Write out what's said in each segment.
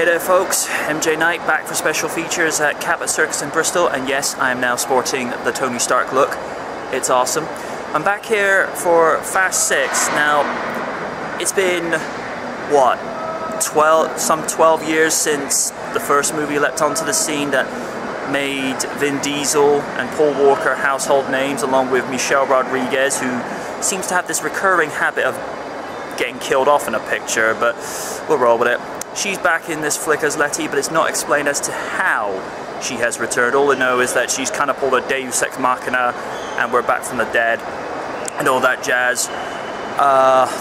Hey there folks, MJ Knight back for special features at Cabot Circus in Bristol, and yes, I am now sporting the Tony Stark look. It's awesome. I'm back here for Fast 6. Now, it's been, what, some 12 years since the first movie leapt onto the scene that made Vin Diesel and Paul Walker household names, along with Michelle Rodriguez, who seems to have this recurring habit of getting killed off in a picture, but we'll roll with it. She's back in this flick as Letty, but it's not explained as to how she has returned. All I know is that she's kind of pulled a Deus Ex Machina, and we're back from the dead, and all that jazz.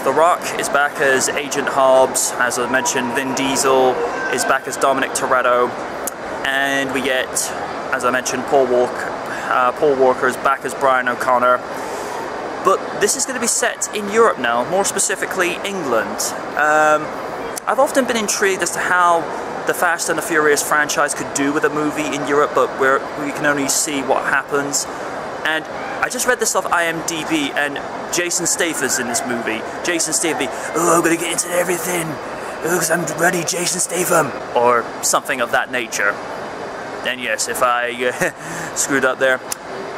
The Rock is back as Agent Hobbs. As I mentioned, Vin Diesel is back as Dominic Toretto, and we get, as I mentioned, Paul Walker is back as Brian O'Connor. But this is going to be set in Europe now, more specifically England. I've often been intrigued as to how the Fast and the Furious franchise could do with a movie in Europe, but we can only see what happens. And I just read this off IMDb, and Jason Statham's in this movie. Jason Statham, oh, I'm gonna get into everything, because I'm ready, Jason Statham, or something of that nature. And yes, if I screwed up there,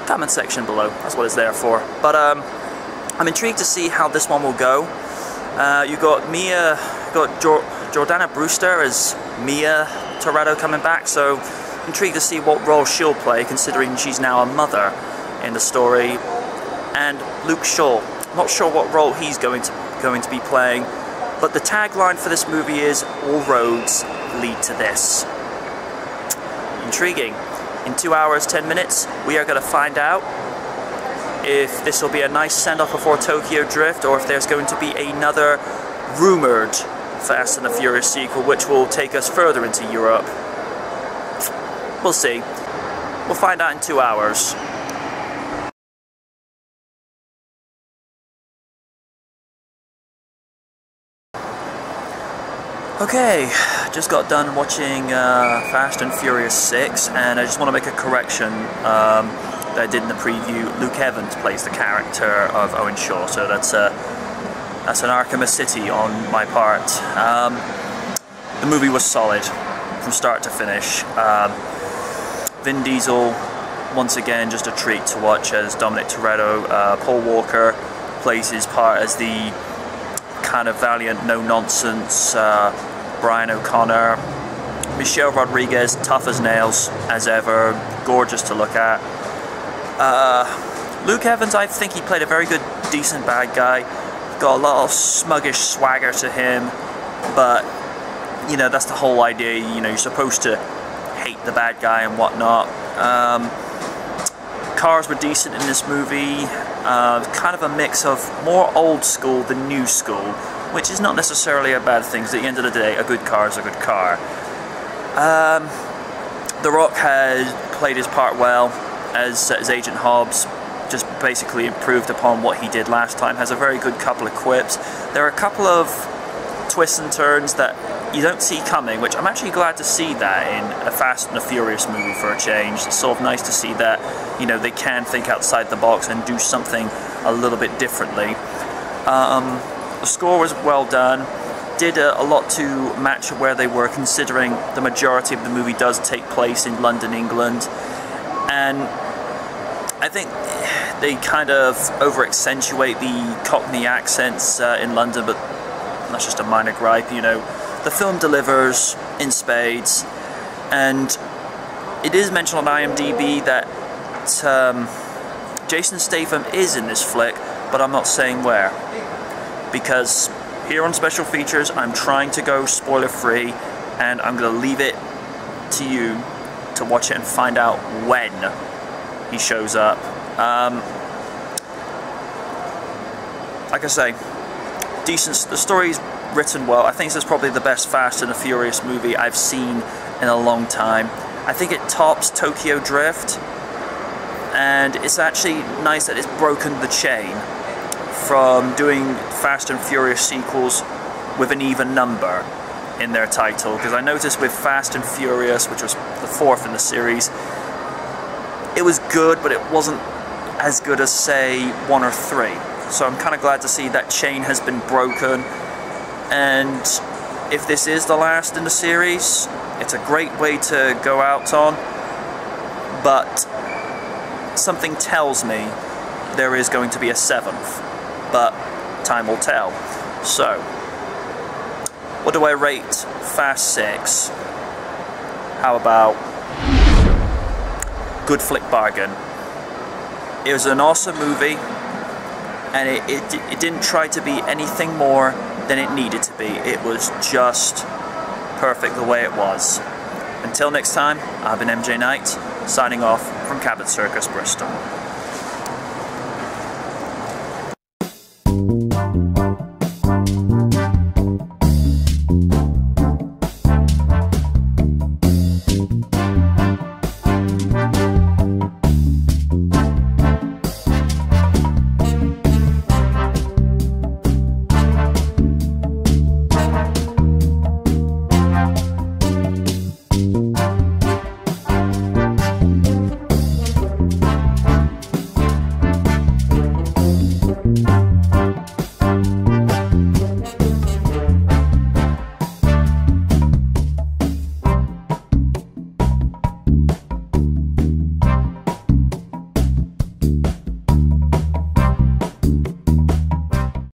comment section below, that's what it's there for. But I'm intrigued to see how this one will go. You got Jordana Brewster as Mia Toretto coming back, so intrigued to see what role she'll play, considering she's now a mother in the story. And Luke Shaw, not sure what role he's going to be playing, but the tagline for this movie is "All roads lead to this." Intriguing. In 2 hours 10 minutes, we are going to find out if this will be a nice send-off before Tokyo Drift, or if there's going to be another rumoured Fast and the Furious sequel, which will take us further into Europe. We'll see. We'll find out in 2 hours. Okay, just got done watching Fast and Furious 6, and I just want to make a correction that I did in the preview. Luke Evans plays the character of Owen Shaw, so that's an Arkham City on my part. The movie was solid from start to finish. Vin Diesel, once again, just a treat to watch as Dominic Toretto. Paul Walker plays his part as the kind of valiant, no-nonsense Brian O'Connor. Michelle Rodriguez, tough as nails as ever, gorgeous to look at. Luke Evans, I think he played a very good, decent bad guy. Got a lot of smuggish swagger to him, but you know, that's the whole idea. You know, you're supposed to hate the bad guy and whatnot. Cars were decent in this movie. Kind of a mix of more old school than new school, which is not necessarily a bad thing, because at the end of the day, a good car is a good car. The Rock has played his part well as Agent Hobbs, just basically improved upon what he did last time. Has a very good couple of quips. There are a couple of twists and turns that you don't see coming, which I'm actually glad to see that in a Fast and the Furious movie for a change. It's sort of nice to see that, you know, they can think outside the box and do something a little bit differently. The score was well done. Did a lot to match where they were, considering the majority of the movie does take place in London, England. And I think they kind of over-accentuate the Cockney accents in London, but that's just a minor gripe, you know. The film delivers in spades, and it is mentioned on IMDb that Jason Statham is in this flick, but I'm not saying where. Because here on Special Features, I'm trying to go spoiler-free, and I'm going to leave it to you to watch it and find out when he shows up. Like I say, decent. The story's written well. I think this is probably the best Fast and the Furious movie I've seen in a long time. I think it tops Tokyo Drift, and it's actually nice that it's broken the chain from doing Fast and Furious sequels with an even number in their title, because I noticed with Fast and Furious, which was the fourth in the series, it was good, but it wasn't as good as, say, 1 or 3. So I'm kind of glad to see that chain has been broken, and if this is the last in the series, it's a great way to go out on, but something tells me there is going to be a 7th, but time will tell. So, what do I rate Fast 6? How about good flick bargain? It was an awesome movie, and it didn't try to be anything more than it needed to be. It was just perfect the way it was. Until next time, I've been MJ Knight, signing off from Cabot Circus, Bristol.